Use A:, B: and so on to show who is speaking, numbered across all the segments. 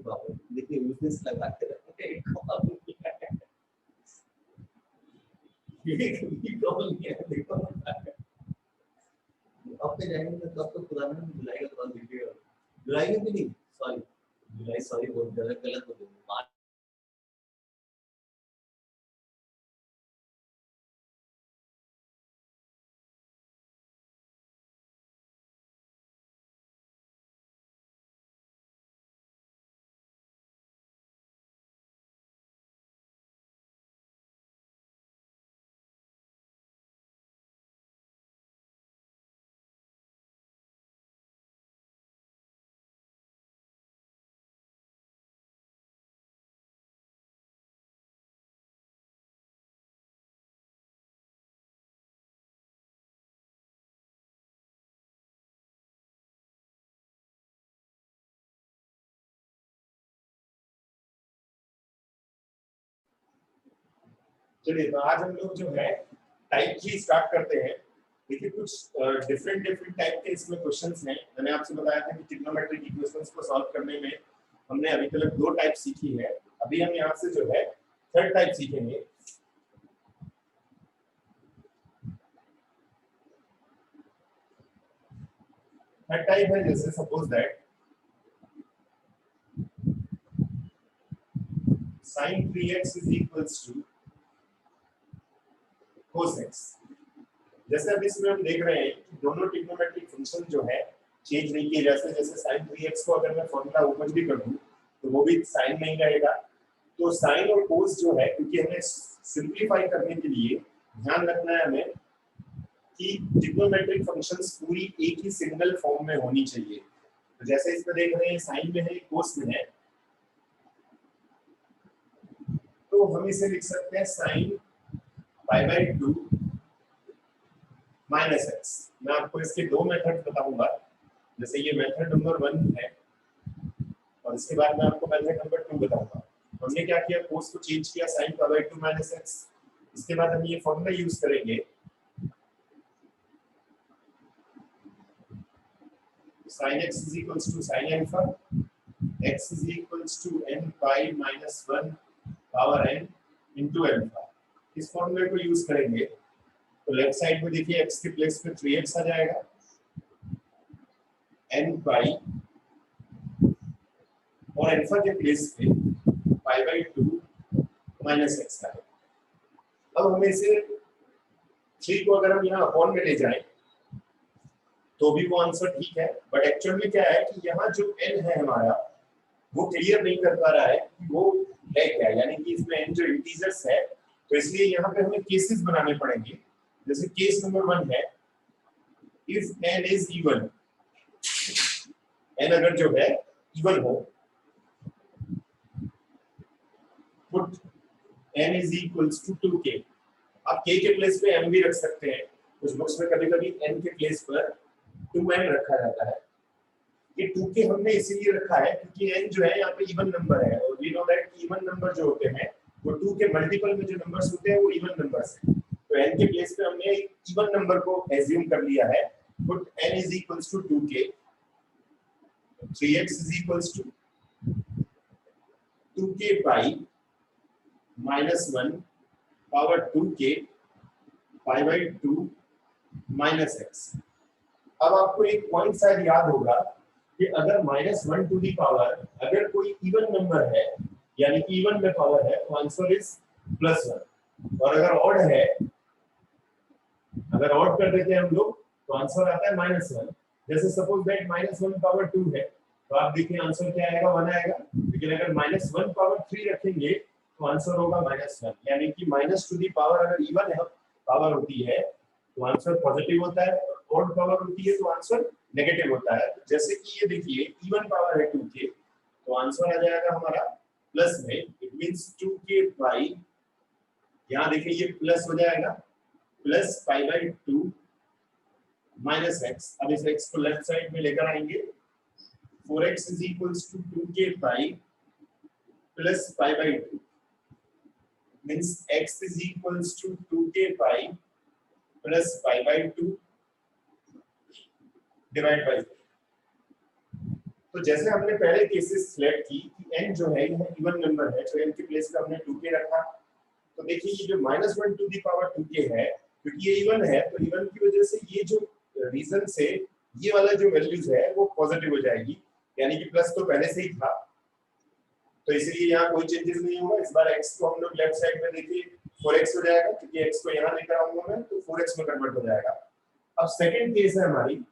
A: Power. देखिए business लगाते रहते हैं देखो अब पे जाएंगे तो तब तो पुराना में जुलाई का तो देखिएगा, जुलाई में भी नहीं, सॉरी जुलाई, सॉरी बहुत गलत गलत हो गया।
B: चलिए तो आज हम लोग जो है टाइप 3 स्टार्ट करते हैं। देखिए कुछ डिफरेंट टाइप के इसमें क्वेश्चंस हैं। मैंने आपसे बताया था कि ट्रिग्नोमेट्रिक इक्वेशंस को सॉल्व करने में हमने अभी तक 2 टाइप सीखी है। अभी हम यहाँ से जो है थर्ड टाइप सीखेंगे। थर्ड टाइप है जैसे suppose that sin 3x is equals to cos x। जैसे अभी इसमें हम देख रहे हैं कि दोनों ट्रिग्नोमेट्रिक फंक्शन जो है चेंज नहीं किए। जैसे sin 3x को अगर मैं फॉर्मूला ओपन भी कर दूं तो वो भी साइन में ही रहेगा। तो साइन और कोस जो है, क्योंकि हमें सिंपलीफाई करने के लिए ध्यान रखना है हमें कि ट्रिग्नोमेट्रिक फंक्शंस पूरी एक ही सिंगल फॉर्म में होनी चाहिए। तो जैसे इसमें देख रहे हैं साइन में है, कोस में है, तो हम इसे लिख सकते हैं sine pi by 2 minus x. मैं आपको इसके 2 मेथड बताऊंगा। जैसे ये मेथड नंबर 1 है और इसके बाद मैं आपको मेथड नंबर 2 बताऊंगा। हमने क्या किया, कोस को चेंज किया sine pi by 2 minus x. इसके बाद हम ये फॉर्मूला यूज करेंगे sin x is equals to sin alpha, x is equals to n pi minus 1 power n into alpha। इस फॉर्मूले को यूज करेंगे तो लेफ्ट साइड में देखिए x के प्लेस पे 3x आ जाएगा, n pi और अल्फा के प्लेस पे पाई बाई 2 माइनस एक्स आएगा। अब हमें इसे 3 को अगर हम यहाँ अपॉन में ले जाएं तो भी वो आंसर ठीक है, बट एक्चुअल में क्या है कि यहाँ जो n है हमारा वो क्लियर नहीं कर पा रहा है कि वो है क्या, यानी कि इसमें n जो इंटीजर्स है, तो इसलिए यहाँ पे हमें केसेस बनाने पड़ेंगे। जैसे केस नंबर 1 है if n is even, n अगर जो है इवन हो, put n is equals to 2k। आप k के प्लेस पे m भी रख सकते हैं। कुछ बुक्स में कभी-कभी n के प्लेस पर 2n रखा जाता है। ये 2k हमने इसीलिए रखा है क्योंकि n जो है यहाँ पे इवन नंबर है और we know that even number जो होते हैं वो 2 के मल्टीपल में जो नंबर्स होते हैं वो इवन नंबर्स हैं। तो n के प्लेस पे हमने एक इवन नंबर को एज्यूम कर लिया है। Put n is equals to 2k, 3x is equals to 2k pi minus 1 power 2k pi by 2 minus x। अब आपको एक पॉइंट शायद याद होगा कि अगर -1 टू दी पावर अगर कोई इवन नंबर है, यानी कि इवन में पावर है, तो आंसर इज +1। और अगर ऑड है, अगर ऑड कर देते हैं हम लोग तो आंसर आता है -1। जैसे सपोज दैट -1 पावर 2 है तो आप देखिए आंसर क्या आएगा, 1 आएगा। लेकिन अगर -1 पावर 3 रखेंगे तो आंसर होगा -1। यानी कि माइनस टू दी पावर अगर इवन है पावर होती है तो आंसर पॉजिटिव होता है, ऑड पावर होती है तो आंसर नेगेटिव होता है। जैसे कि ये देखिए इवन पावर है 2k तो आंसर आ जाएगा हमारा प्लस में, इट मींस 2k बाई, यहाँ देखिए ये प्लस हो जाएगा, plus pi by 2 minus x। अब इस x को लेफ्ट साइड में लेकर आएंगे, 4x is equals to 2k pi plus pi by 2 means x is equals to 2k pi plus pi by 2 divide by. तो जैसे हमने पहले केसेस सिलेक्ट की कि n जो है यह इवन नंबर है, तो n के प्लेस पे हमने 2k रखा। तो देखिए ये जो -1 टू दी पावर 2k है, क्योंकि ये इवन है तो इवन की वजह से ये जो रीजन से ये वाला जो वैल्यूज है वो पॉजिटिव हो जाएगी, यानी कि प्लस तो पहले से ही था, तो इसलिए यहाँ कोई चेंजेस नहीं होगा। इस बार x को हम लोग लेफ्ट साइड में देखिए 4x हो जाएगा, क्योंकि x को यहाँ लेकर आऊंगा मैं तो 4x में कन्वर्ट हो जाएगा। अब सेकंड केस है हमारी,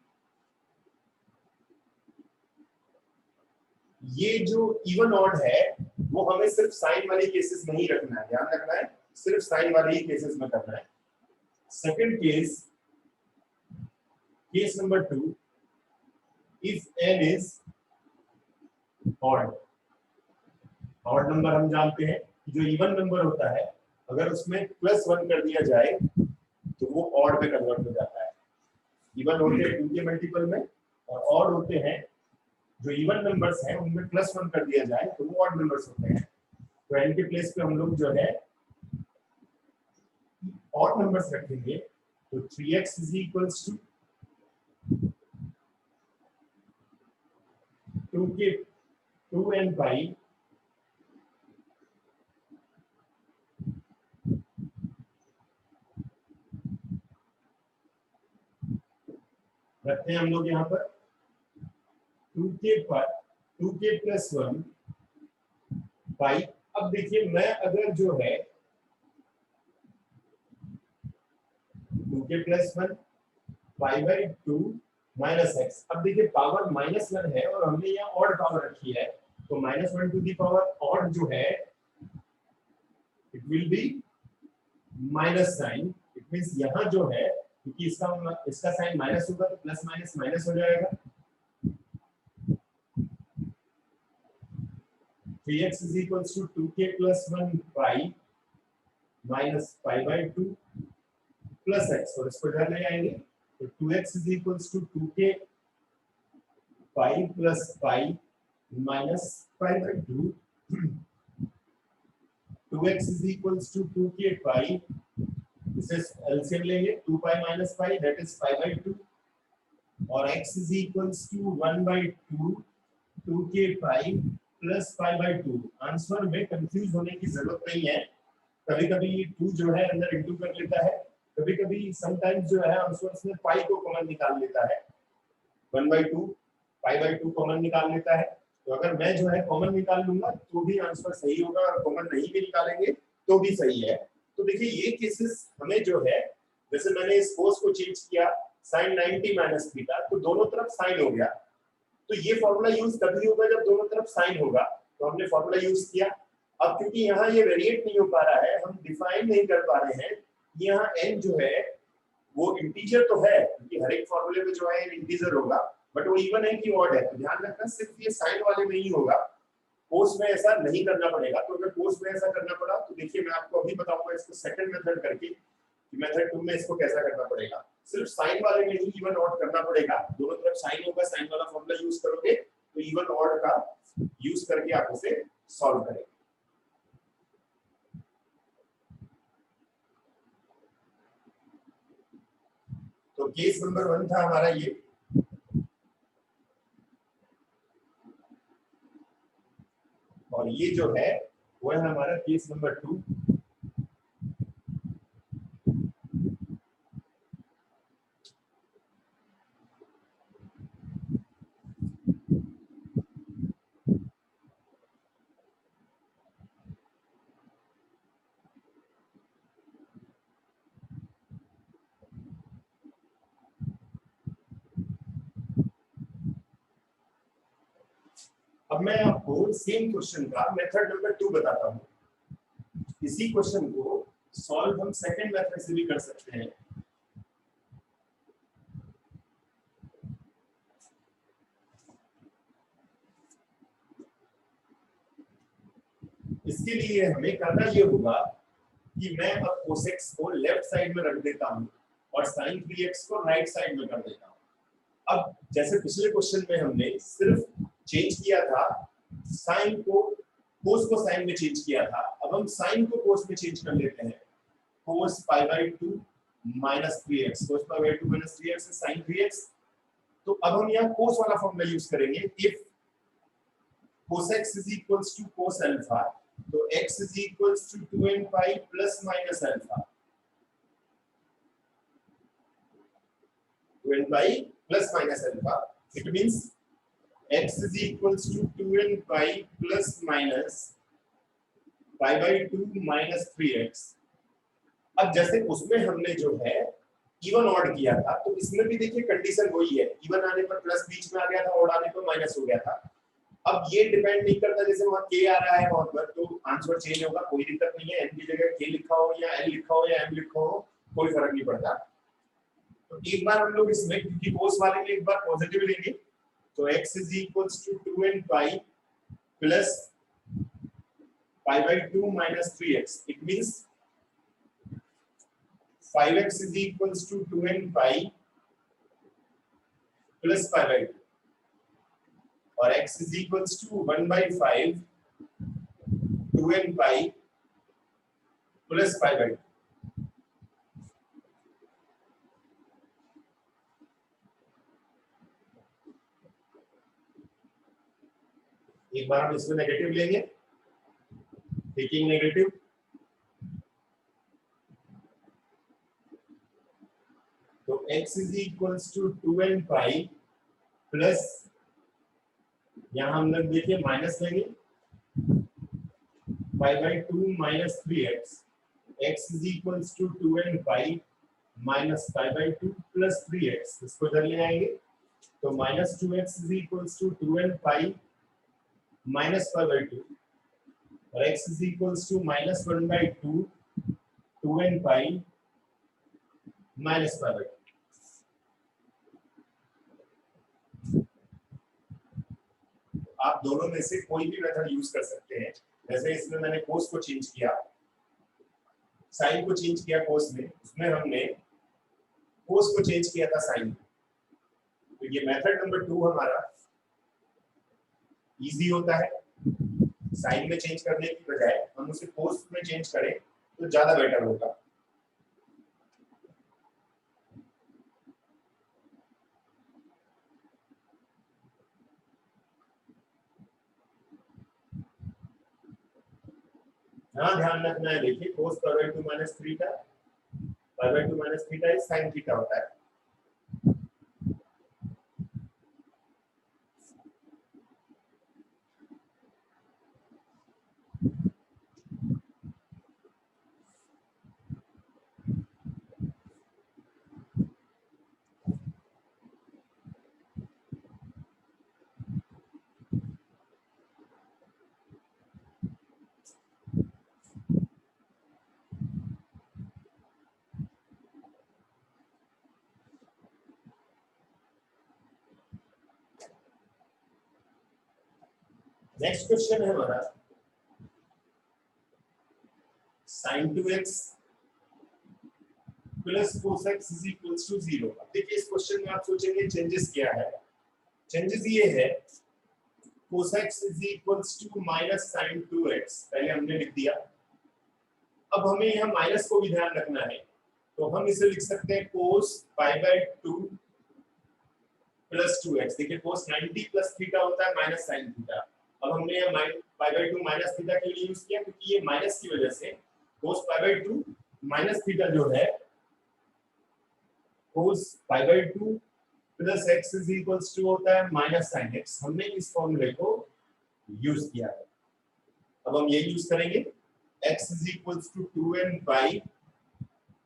B: ये जो इवन ऑड है वो हमें सिर्फ साइन वाले केसेस में ही रखना है, ध्यान रखना है, सिर्फ साइन वाले ही केसेस में करना है। Second case, case number 2, if n is odd. Odd number हम जानते हैं जो इवन नंबर होता है अगर उसमें +1 कर दिया जाए तो वो ऑड में कन्वर्ट हो जाता है। इवन होते हैं 2 के मल्टीपल में, और ऑड होते हैं जो इवन नंबर्स हैं उनमें +1 कर दिया जाए तो वो ऑड नंबर्स होते हैं। तो n के प्लेस पे हम लोग जो है ऑड नंबर्स रखेंगे, तो 3x is equals to 2k 2n पाई रखते हैं हम लोग यहाँ पर 2k पर 2k प्लस 1 पाई। अब देखिए मैं अगर जो है 2k plus 1 pi by 2 minus x, अब देखिए पावर -1 है और हमने यहाँ ऑड पावर रखी है, तो -1 टू दी पावर ऑड जो है it will be minus sign. It means यहाँ जो है क्योंकि इसका साइन माइनस होगा तो प्लस माइनस माइनस हो जाएगा। 3x is equals to 2k plus 1 pi minus pi by 2 plus x, और इसको इधर ले आएंगे तो 2x is equals to 2k pi plus pi minus pi by 2 2x is equals to 2k pi, इसे LCM लेंगे 2 pi minus pi that is pi by 2, और x is equals to 1 by 2 2k pi plus pi by 2। Answer में confuse होने की जरूरत नहीं है, कभी कभी 2 जो है अंदर इंटू कर लेता है, कभी कभी समटाइम्स जो है आंसर में पाई को कॉमन निकाल लेता है, 1 by 2 पाई by 2 कॉमन निकाल लेता है। तो अगर मैं जो है कॉमन निकाल लूंगा तो भी आंसर सही होगा, और कॉमन नहीं भी निकालेंगे तो भी सही है। तो देखिए ये केसेस हमें जो है, जैसे मैंने इस कोस को चेंज किया sin 90 माइनस थीटा, तो दोनों तरफ साइन हो गया, तो ये फॉर्मूला यूज तभी होगा जब दोनों तरफ साइन होगा, तो हमने फॉर्मूला यूज किया। अब क्योंकि यहाँ ये वेरिएट नहीं हो पा रहा है, हम डिफाइन नहीं कर पा रहे हैं, यहाँ n जो है वो इंटीजर तो है क्योंकि हर एक फॉर्मूले में जो है इंटीजर होगा, बट वो इवन है कि ऑड है, तो ध्यान रखना सिर्फ ये साइन वाले में ही होगा, कोस में ऐसा नहीं करना पड़ेगा। तो अगर कोस में ऐसा करना पड़ा तो देखिए मैं आपको अभी बताऊंगा इसको सेकंड मेथड करके कि मेथड 2 में इसको कैसा करना पड़ेगा। सिर्फ साइन वाले में ही इवन ऑड करना पड़ेगा, दोनों तरफ साइन होगा, साइन वाला फॉर्मूला यूज करोगे तो इवन ऑड का यूज करके आप उसे सॉल्व करेंगे। तो केस नंबर 1 था हमारा ये, और ये जो है वो है हमारा केस नंबर 2। अब मैं आपको सेम क्वेश्चन का मेथड नंबर 2 बताता हूं। इसी क्वेश्चन को सॉल्व हम सेकंड मेथड से भी कर सकते हैं। इसके लिए हमें करना ये होगा कि मैं अब cos x को लेफ्ट साइड में रख देता हूं और sin 3x को राइट साइड में कर देता हूं। अब जैसे पिछले क्वेश्चन में हमने सिर्फ चेंज किया था साइन को, कोस को साइन में चेंज किया था, अब हम साइन को कोस में चेंज कर लेते हैं। cos pi by 2 minus 3x, cos pi by 2 minus 3x is sin 3x। तो अब हम यहाँ कोस वाला फॉर्मूला यूज करेंगे, if cos x is equals to cos alpha, तो x is equals to 2n pi plus minus alpha, 2n pi plus minus alpha. It means x is equals to 2n pi plus minus pi by 2 minus 3x. अब जैसे उसमें हमने जो है even odd किया था, तो इसमें भी देखिए कंडीशन वही है, इवन आने पर प्लस बीच में आ गया था, ऑड आने पर माइनस हो गया था. अब ये डिपेंड नहीं करता, जैसे वहां k आ रहा है वहां पर, तो आंसर चेंज होगा, कोई दिक्कत नहीं है. n की जगह k लिखा हो या l लिखा हो या m लिखा हो, कोई फर्क नहीं पड़ता. तो एक बार हम लोग इसमें, क्योंकि कोस वाले में एक बार पॉजिटिव लेंगे, तो x is equals to 2n pi plus pi by 2 minus 3x. It means 5x is equals to 2n pi plus pi by 2, और x is equals to 1 by 5 2n pi plus pi by 2. एक बार हम इसमें negative लेंगे, taking negative, तो x is equals to 2n pi plus, यहां हम लोग देखिए माइनस लेंगे, pi by 2 minus 3x, x is equals to 2n pi minus pi by 2 plus 3x. इसको इधर ले आएंगे, तो minus 2x is equals to 2n pi minus pi by 2, और x is equals to minus 1 by 2 2n pi minus pi by 2. आप दोनों में से कोई भी मेथड यूज कर सकते हैं. जैसे इसमें मैंने कोस को चेंज किया, साइन को चेंज किया कोस में, उसमें हमने कोस को चेंज किया था साइन. तो ये मेथड नंबर 2 हमारा इजी होता है. साइन में चेंज करने की बजाय हम उसे कोस में चेंज करें तो ज्यादा बेटर होगा. यहाँ ध्यान रखना है, देखिए cos pi by 2 minus theta, pi by 2 minus theta is sin theta होता है. नेक्स्ट क्वेश्चन है हमारा sin 2x plus cos x is equals to 0. अब देखिए इस क्वेश्चन में आप सोचेंगे चेंजेस क्या है. चेंजेस ये है, cos x is equals to minus sin 2x, पहले हमने लिख दिया. अब हमें यहाँ माइनस को भी ध्यान रखना है, तो हम इसे लिख सकते हैं cos pi by 2 plus 2x. देखिए cos 90 प्लस थीटा होता है माइनस sin थीटा. अब हमने ये pi by 2 माइनस थीटा के लिए यूज किया, क्योंकि ये माइनस की वजह से cos pi by 2 minus theta जो है cos pi by 2 plus x is equals to होता है माइनस sin x. हमने इस फॉर्मूले को यूज किया है. अब हम ये यूज करेंगे, x is equals to 2n pi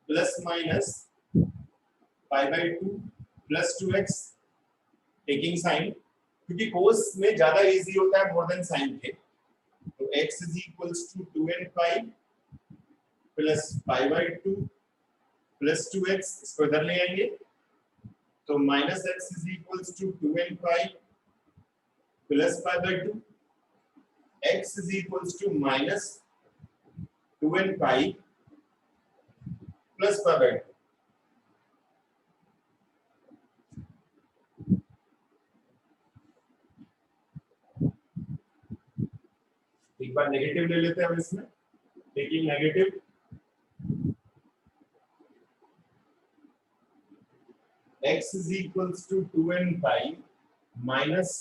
B: plus minus pi by 2 plus 2x taking sin, क्योंकि cos में ज्यादा इजी होता है मोर देन sin के. तो x is equals to 2n pi plus pi by 2 plus 2x, इसको इधर ले आएंगे, तो minus x is equals to 2n pi plus pi by 2, x is equals to minus 2n pi plus pi by 2. एक बार negative ले लेते हैं हम इसमें, taking negative, x is equals to 2n pi minus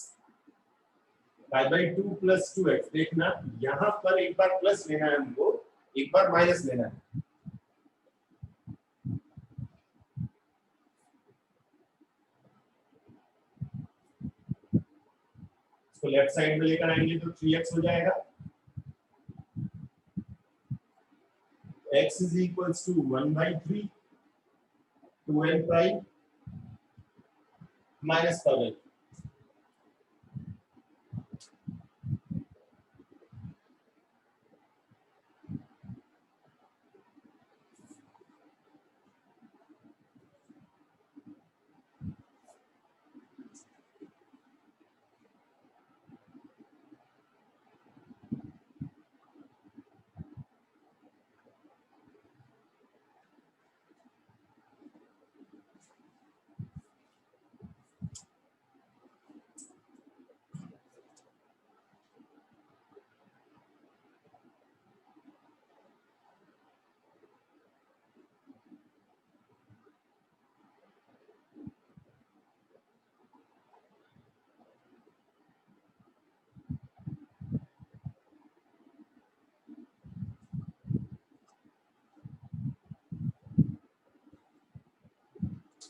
B: pi by 2 plus 2x। देखना यहाँ पर एक बार प्लस लेना है हमको, एक बार माइनस लेना है। इसको लेफ्ट साइड में लेकर आएंगे तो 3x हो जाएगा। x is equals to 1 by 3 2n pi minus 7।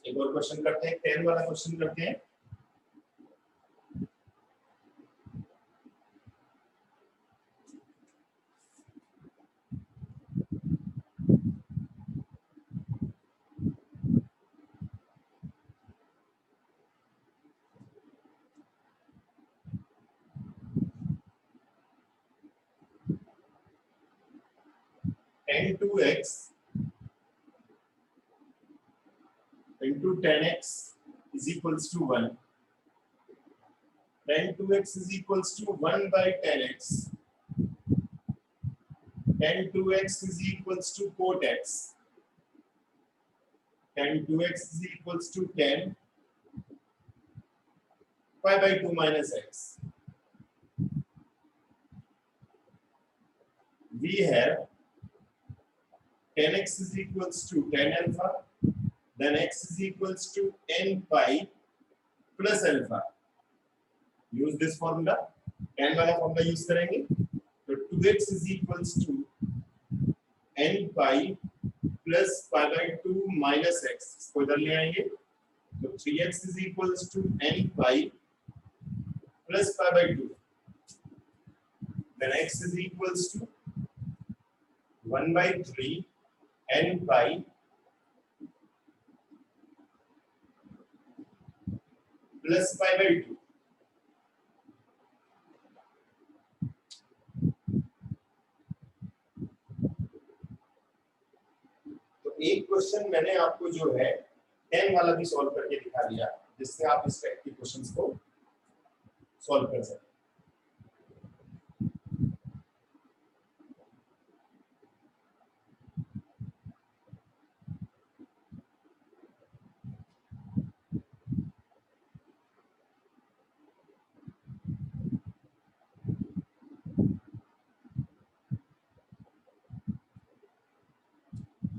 B: एक और क्वेश्चन करते हैं, 10 वाला क्वेश्चन करते हैं। tan 2x into tan x is equals to 1. Tan 2x is equals to 1 by tan x. Tan 2x is equals to cot x. Tan 2x is equals to tan pi by 2 minus x. We have tan x is equals to tan alpha, then x is equals to n pi plus alpha. Use this formula, tan वाला formula use करेंगे तो 2x is equals to n pi plus pi by 2 minus x। इसको इधर ले आएंगे तो 3x is equals to n pi plus pi by 2, then x is equals to 1 by 3 n pi plus pi by 2। तो एक question मैंने आपको जो है 10 वाला भी सॉल्व करके दिखा दिया, जिससे आप इस टाइप के क्वेश्चंस को सॉल्व कर सकते हैं।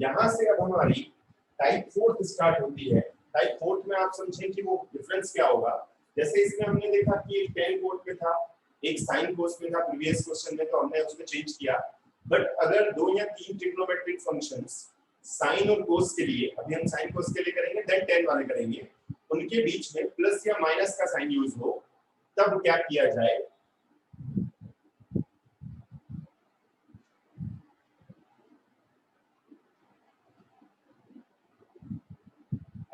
B: यहां से अब हमारी टाइप 4 स्टार्ट होती है। टाइप 4 में आप समझें कि वो डिफरेंस क्या होगा। जैसे इसमें हमने देखा कि एक tan कोट में था, एक sin कोस में था प्रीवियस क्वेश्चन में, तो हमने उसमें चेंज किया। बट अगर 2 या 3 ट्रिग्नोमेट्रिक फंक्शंस sin और cos के लिए, अभी हम sin cos के लिए करेंगे, देन tan वाले करेंगे, उनके बीच में प्लस या माइनस का साइन यूज हो, तब क्या किया जाए।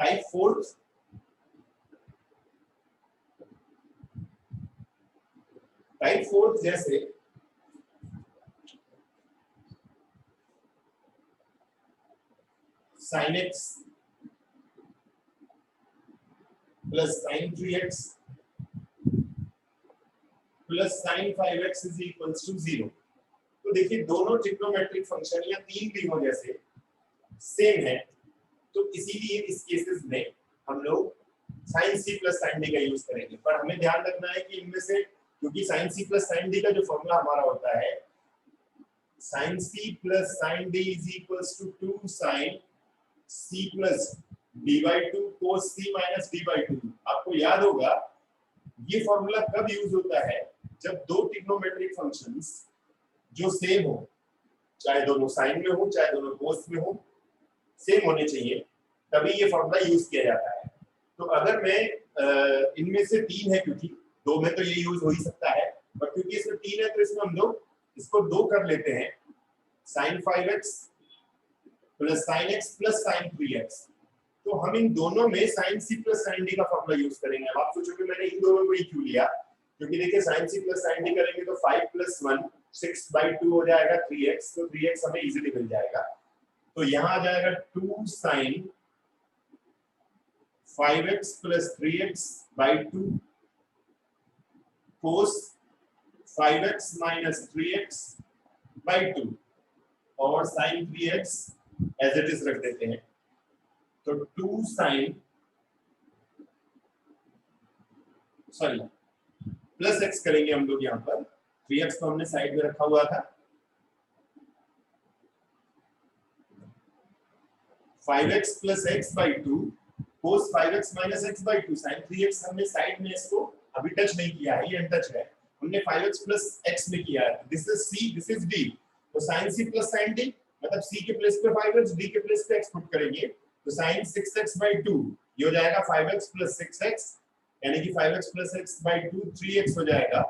B: टाइप 4 जैसे sin x plus sin 3x plus sin 5x is equals to 0। तो देखिए दोनों ट्रिग्नोमेट्रिक फंक्शन या तीन तीनों जैसे सेम है, तो इसीलिए इस केसेस में हम लोग sin c plus sin d का यूज करेंगे। पर हमें ध्यान रखना है कि इनमें से, क्योंकि sin c plus sin d का जो फॉर्मूला हमारा होता है sin c plus sin d is equals to 2 sin c plus d by 2 cos c minus d by 2। आपको याद होगा ये फॉर्मूला कब यूज होता है, जब दो ट्रिग्नोमेट्रिक फंक्शंस जो सेम हो, चाहे दोनों साइन में हो चाहे दोनों कोस में हो, सेम होने चाहिए, तभी ये फॉर्मूला यूज किया जाता है। तो अगर मैं इनमें से तीन है, क्योंकि दो में तो ये यूज हो ही सकता है, पर क्योंकि इसमें तीन है तो इसमें हम लोग इसको दो कर लेते हैं, sin 5x plus sin x plus sin 3x। तो हम इन दोनों में sin c plus sin d का फॉर्मूला यूज करेंगे। अब आप सोचोगे मैंने इन दोनों को ही क्यों लिया, क्योंकि देखिए sin c plus sin d करेंगे तो 5 प्लस 1 6/2 हो जाएगा 3x, तो 3x हमें इजीली मिल जाएगा। तो यहाँ आ जाएगा 2 sin 5x plus 3x/2 cos 5x minus 3x/2 और sin 3x as it is रख देते हैं। तो 2 sin प्लस x करेंगे हम लोग यहाँ पर, 3x तो हमने साइड में रखा हुआ था, 5x plus x/2 cos 5x minus x/2 sin 3x हमने साइड में इसको अभी टच नहीं किया है, ये अनटच है, हमने 5x प्लस x में किया है। This is c, this is d, तो sin c plus sin d मतलब c के प्लेस पे 5x, d के प्लेस पे x पुट करेंगे, तो sin 6x/2 ये हो जाएगा 5x प्लस 6x, यानी कि 5x प्लस x/2 3x हो जाएगा,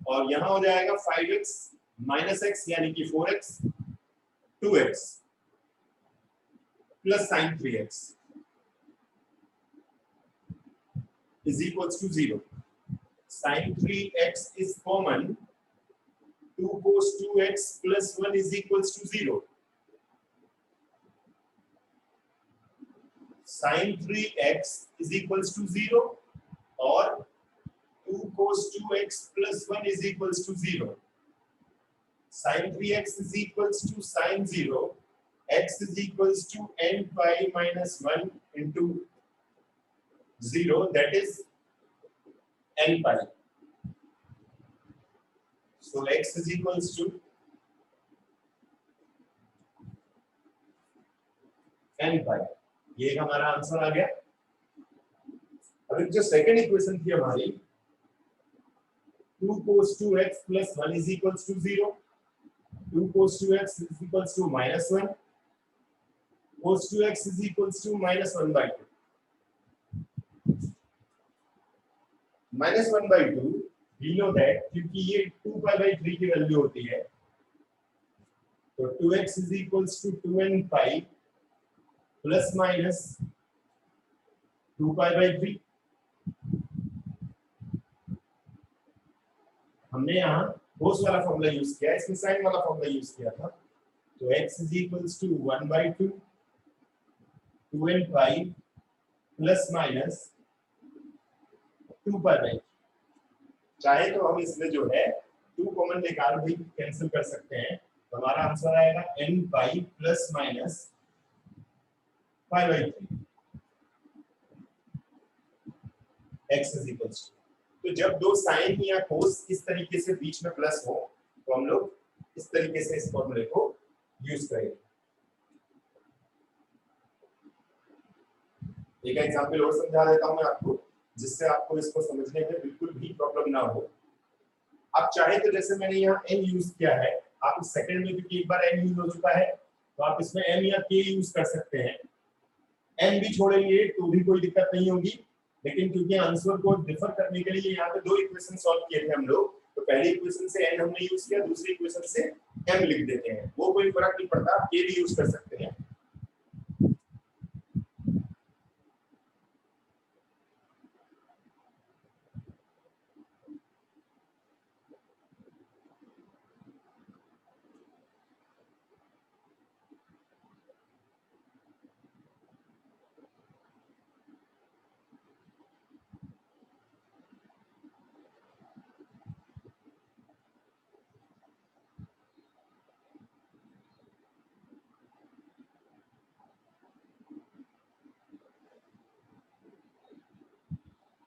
B: और यहाँ हो जाएगा 5x माइनस x यानी कि 4x 2x plus sin 3x is equals to 0. Sin 3x is common. 2 cos 2x plus 1 is equals to 0. Sin 3x is equals to 0 or 2 cos 2x plus 1 is equals to 0. Sin 3x is equals to sin 0. X is equals to n pi minus 1 into 0, that is n pi. So x is equals to n pi. ये हमारा answer आ गया। अब जो second equation थी हमारी 2 cos 2x plus 1 is equals to 0, 2 cos 2x is equals to minus 1, cos 2x is equals to minus 1/2. minus 1/2 we know that क्योंकि ये 2π/3 की वैल्यू होती है, तो 2x is equals to 2n pi plus minus 2π/3। हमने यहाँ cos वाला formula use किया, इसमें sin वाला फॉर्मूला यूज किया था, तो x is equals to 1/2 2n pi plus minus 2π/3। चाहे तो हम इसमें जो है 2 कॉमन निकाल भी कैंसिल कर सकते हैं, तो हमारा आंसर आएगा n pi plus minus π/3 x is equals to। तो जब दो साइन या कोस इस तरीके से बीच में प्लस हो तो हम लोग इस तरीके से इस फॉर्मूले को यूज करेंगे। एक एग्जांपल और समझा देता हूं मैं आपको, जिससे आपको इसको समझने में बिल्कुल भी प्रॉब्लम ना हो। आप चाहे तो जैसे मैंने यहाँ n यूज किया है, आप इस सेकंड में क्योंकि एक बार n यूज हो चुका है तो आप इसमें m या k यूज कर सकते हैं। n भी छोड़ेंगे तो भी कोई दिक्कत नहीं होगी, लेकिन क्योंकि आंसर को डिफर करने के लिए यहाँ पे दो इक्वेशन सॉल्व किए थे हम लोग, तो पहली इक्वेशन से n हमने यूज किया, दूसरी इक्वेशन से m लिख देते हैं, वो कोई फर्क नहीं पड़ता, आप k भी यूज कर सकते हैं।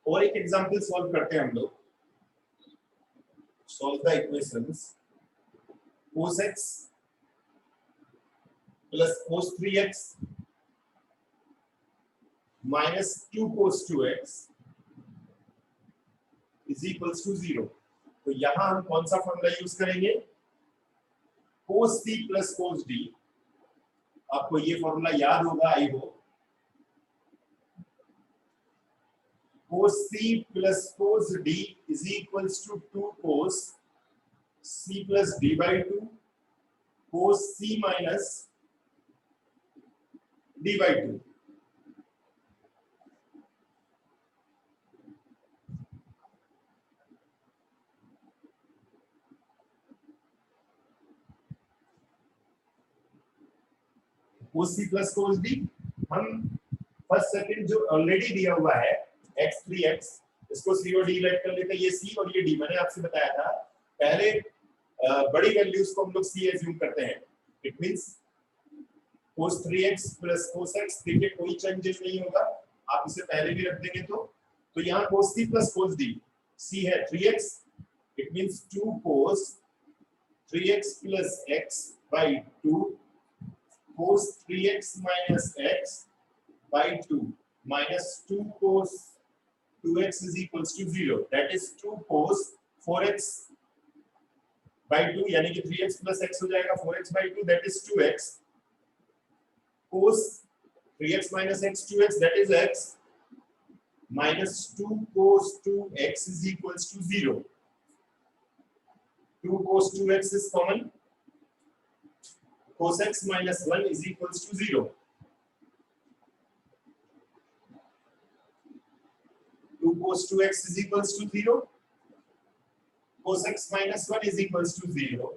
B: और एक एग्जांपल सॉल्व करते हैं हम लोग। Solve the equations cos x plus cos 3x minus 2 cos 2x is equals to 0। तो यहां हम कौन सा फॉर्मूला यूज करेंगे, cos c plus cos d। आपको ये फॉर्मूला याद होगा I hope. cos c plus cos d is equals to 2 cos c plus d by 2 cos c minus d by 2। cos c plus cos d हम first second जो already दिया हुआ है x3x, इसको c और d late कर लेते हैं। ये c और ये d मैंने आपसे बताया था पहले, बड़ी वैल्यूज को हम लोग c एज्यूम करते हैं। It means cos 3x plus cos x, देखिए कोई चेंजेस नहीं होगा, आप इसे पहले भी रख देंगे तो यहाँ cos c plus cos d, c है 3x, it means 2 cos 3x plus x by 2 cos 3x minus x by 2 minus 2 cos 2x is equals to 0, that is 2 cos 4x by 2, यानी कि 3x plus x हो जाएगा 4x by 2, that is 2x cos 3x minus x 2x, that is x minus 2 cos 2x is equals to 0, 2 cos 2x is common, cos x minus 1 is equals to 0, 2 cos 2x is equals to 0, cos x minus 1 is equals to 0,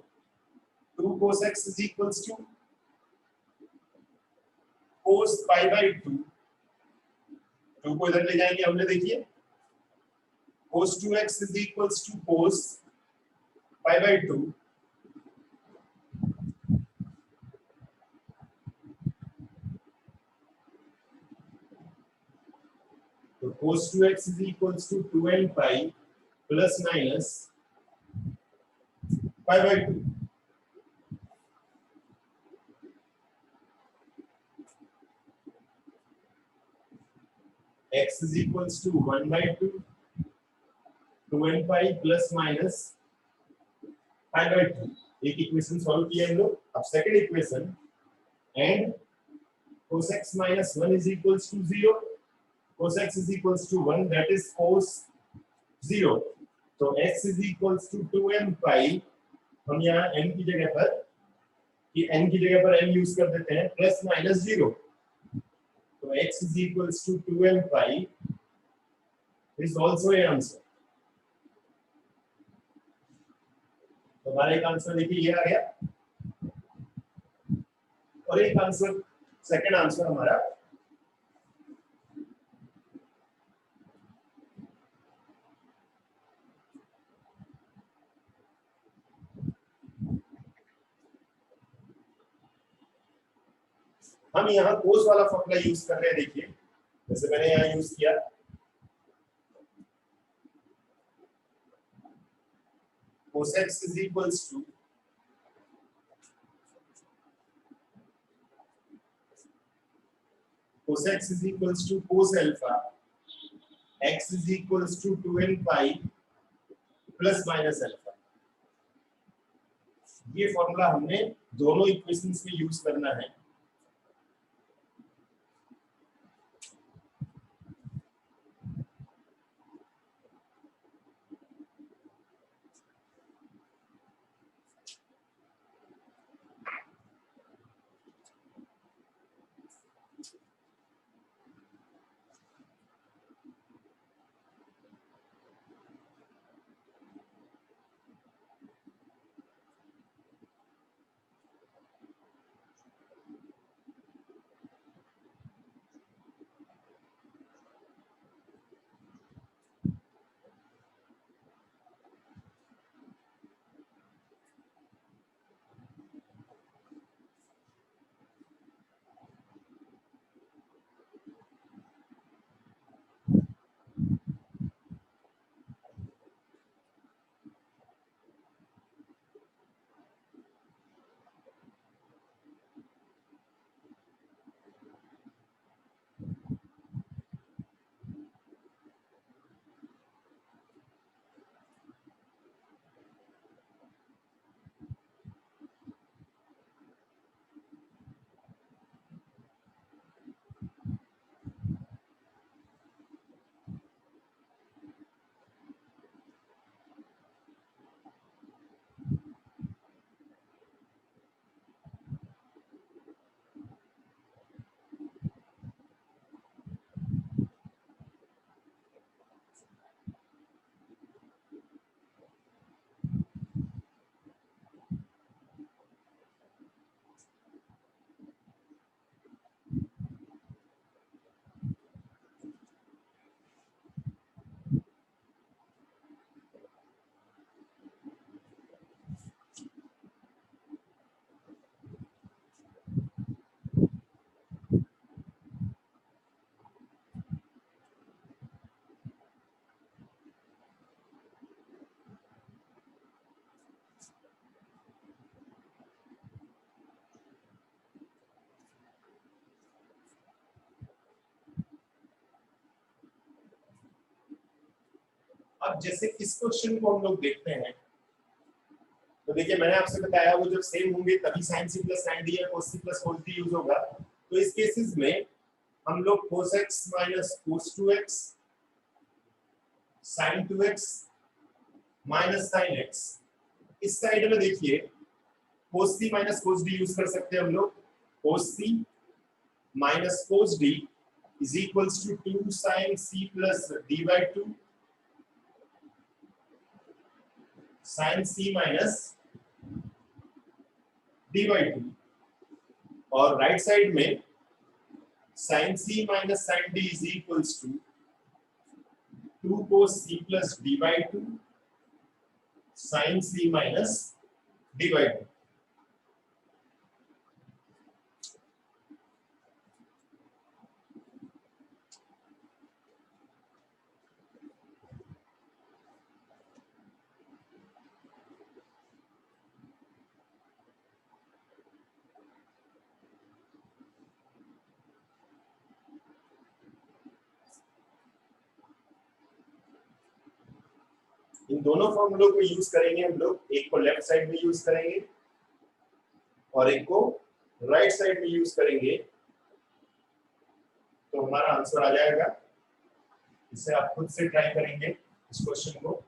B: 2 cos x is equals to cos pi by 2, 2 को इधर ले जाएंगे हमने, देखिए cos 2x is equals to cos pi by 2, तो cos 2x is equals to 2n pi plus minus pi by 2, x is equals to 1 by 2 2n pi plus minus pi by 2। एक equation solve किया हम लोग। अब second equation, and cos x minus 1 is equals to 0, cos x is equals to 1, that is cos 0, तो x is equals to 2m pi, हम यहाँ n की जगह पर, कि n की जगह पर n यूज कर देते हैं, प्लस माइनस 0, तो x is equals to 2m pi is also a answer। तो हमारा एक आंसर देखिए ये आ गया, और एक आंसर सेकंड आंसर हमारा हम यहाँ cos वाला फॉर्मूला यूज कर रहे हैं। देखिए जैसे मैंने यहाँ यूज किया, cos x is equals to cos x is equals to cos alpha, x is equals to 2n pi plus minus alpha। ये फॉर्मूला हमने दोनों इक्वेशंस में यूज करना है। अब जैसे इस क्वेश्चन को हम लोग देखते हैं तो देखिए मैंने आपसे बताया वो जब सेम होंगे तभी sin c plus sin d या cos c plus cos d use होगा। तो इस केसेस में हम लोग cos x minus cos 2x sin 2x minus sin x, इस साइड में देखिए cos c minus cos d use कर सकते हैं हम लोग। cos c minus cos d is equals to 2 sin c plus d by 2 sin c minus d by 2, और right side में sin c minus sin d is equals to 2 cos c plus d by 2 sin c minus d by 2। इन दोनों फॉर्मूलों को use करेंगे हम लोग, एक को left side में यूज करेंगे और एक को राइट साइड में यूज करेंगे, तो हमारा आंसर आ जाएगा। इसे आप खुद से ट्राई करेंगे इस क्वेश्चन को।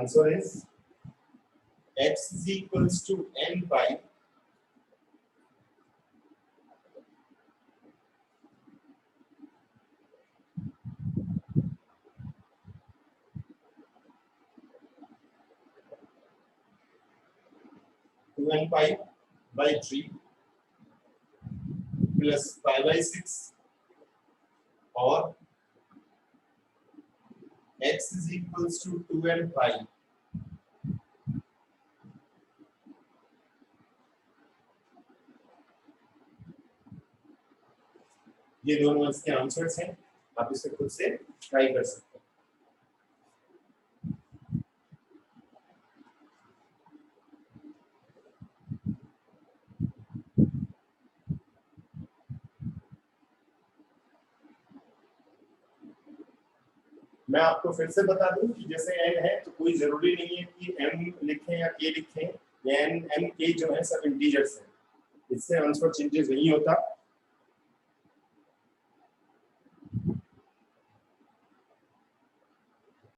B: Answer is x is equals to n by 2n pi by 3 plus pi by 6 और x is equals to 2n pi ये दोनों इसके आंसर्स हैं, आप इसे खुद से ट्राई कर सकते हैं। मैं आपको फिर से बता दूं कि जैसे n है तो कोई जरूरी नहीं है कि m लिखें या k लिखें, n m k जो है सब इंटीजर्स हैं, इससे आंसर चेंजेस नहीं होता।